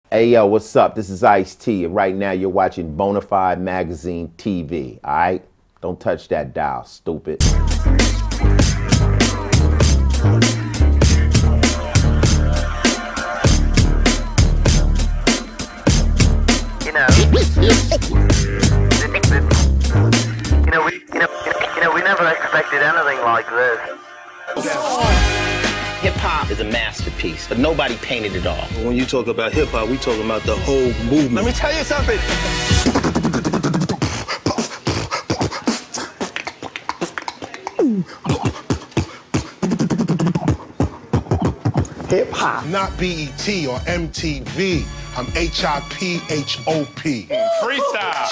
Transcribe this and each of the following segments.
Hey yo, what's up? This is Ice-T, and right now you're watching Bonafide Magazine TV, alright? Don't touch that dial, stupid. We never expected anything like this. Hip-hop is a masterpiece, but nobody painted it all. When you talk about hip-hop, we talking about the whole movement. Let me tell you something. Hip-hop. Not BET or MTV. I'm HIPHOP. Freestyle.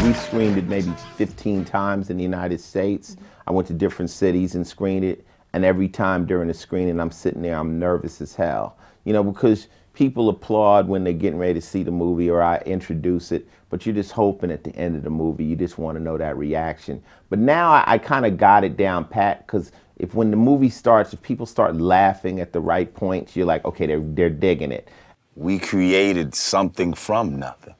We screened it maybe 15 times in the United States. I went to different cities and screened it. And every time during the screening, I'm sitting there, I'm nervous as hell. You know, because people applaud when they're getting ready to see the movie or I introduce it, but you're just hoping at the end of the movie, you just want to know that reaction. But now I kind of got it down pat, because when the movie starts, if people start laughing at the right points, you're like, okay, they're digging it. We created something from nothing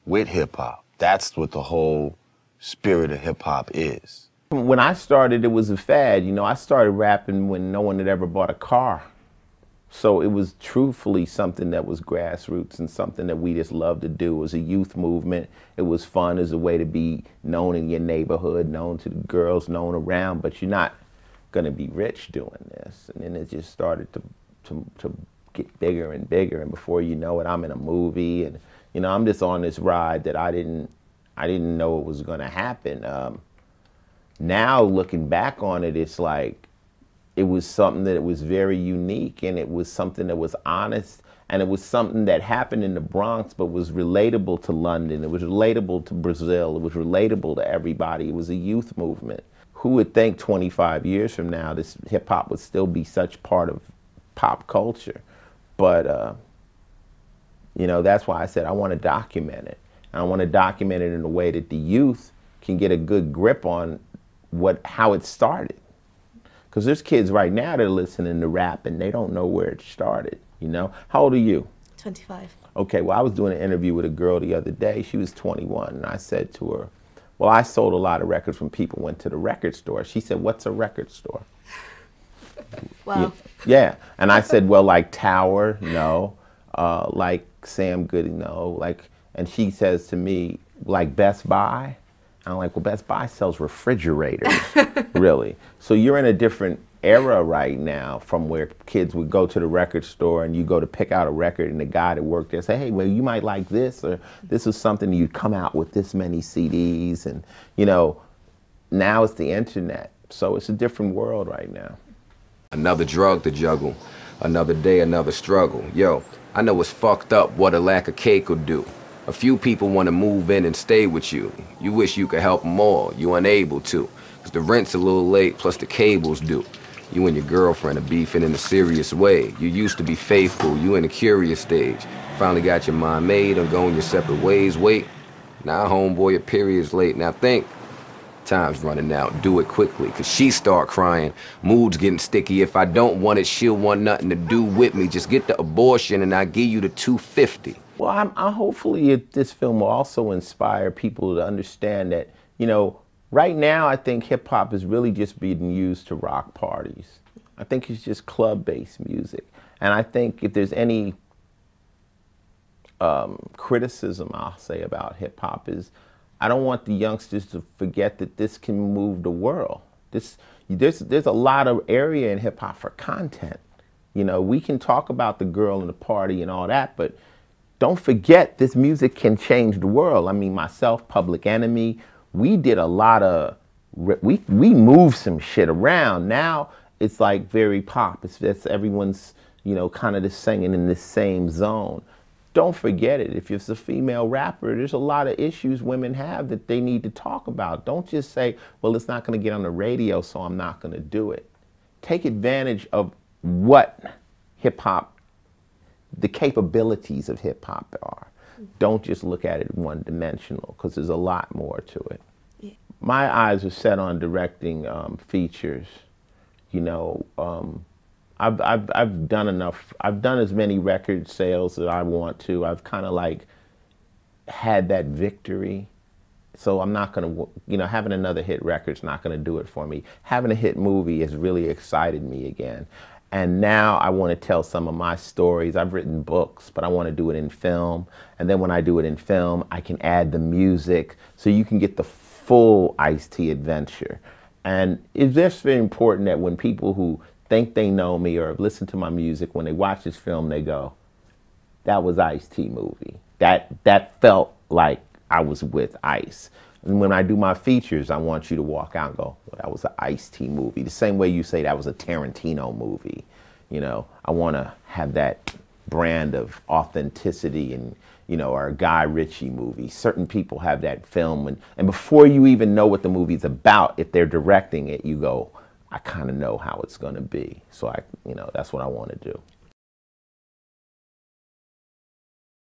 with hip-hop. That's what the whole spirit of hip-hop is. When I started, it was a fad. You know, I started rapping when no one had ever bought a car. So it was truthfully something that was grassroots and something that we just loved to do. It was a youth movement. It was fun as a way to be known in your neighborhood, known to the girls, known around, but you're not going to be rich doing this. And then it just started to get bigger and bigger, and before you know it, I'm in a movie, and you know, I'm just on this ride that I didn't know it was going to happen. Now looking back on it, it's like it was something that was very unique, and it was something that was honest, and it was something that happened in the Bronx but was relatable to London. It was relatable to Brazil. It was relatable to everybody. It was a youth movement. Who would think 25 years from now this hip hop would still be such part of pop culture? But you know, that's why I said I want to document it. And I want to document it in a way that the youth can get a good grip on how it started. Because there's kids right now that are listening to rap and they don't know where it started, you know? How old are you? 25. Okay, well, I was doing an interview with a girl the other day. She was 21, and I said to her, well, I sold a lot of records when people went to the record store. She said, what's a record store? Wow. Yeah, and I said, well, like Tower, no. Like Sam Goody, no. Like, and she says to me, like Best Buy? I'm like, well, Best Buy sells refrigerators, really. So you're in a different era right now from where kids would go to the record store and you go to pick out a record and the guy that worked there say, hey, well, you might like this, or this is something you'd come out with this many CDs. And, you know, now it's the internet. So it's a different world right now. Another drug to juggle, another day, another struggle. Yo, I know it's fucked up what a lack of cake will do. A few people want to move in and stay with you. You wish you could help them all, you unable to. Cause the rent's a little late, plus the cable's due. You and your girlfriend are beefing in a serious way. You used to be faithful, you in a curious stage. Finally got your mind made on going your separate ways. Wait, now homeboy, your period's late. Now think. Time's running out, do it quickly, cause she start crying. Mood's getting sticky, if I don't want it, she'll want nothing to do with me. Just get the abortion and I give you the $250. Well, hopefully this film will also inspire people to understand that, you know, right now I think hip hop is really just being used to rock parties. I think it's just club-based music. And I think if there's any criticism I'll say about hip hop is, I don't want the youngsters to forget that this can move the world. There's a lot of area in hip hop for content. You know, we can talk about the girl and the party and all that, but don't forget this music can change the world. I mean, myself, Public Enemy, we did a lot of, we moved some shit around. Now it's like very pop. It's everyone's, you know, kind of just singing in this same zone. Don't forget it. If it's a female rapper, there's a lot of issues women have that they need to talk about. Don't just say, well, it's not going to get on the radio, so I'm not going to do it. Take advantage of what hip-hop, the capabilities of hip-hop are. Don't just look at it one-dimensional, because there's a lot more to it. Yeah. My eyes are set on directing features, you know, I've done enough. I've done as many record sales that I want to. I've kind of like had that victory. So I'm not going to, you know, having another hit record's not going to do it for me. Having a hit movie has really excited me again. And now I want to tell some of my stories. I've written books, but I want to do it in film. And then when I do it in film, I can add the music so you can get the full Ice-T adventure. And it's just very important that when people who think they know me or have listened to my music, when they watch this film, they go, that was Ice-T movie. That felt like I was with Ice. And when I do my features, I want you to walk out and go, well, that was an Ice-T movie. The same way you say that was a Tarantino movie. You know, I want to have that brand of authenticity and, you know, or a Guy Ritchie movie. Certain people have that film. And before you even know what the movie's about, if they're directing it, you go, I kind of know how it's going to be. So you know, that's what I want to do.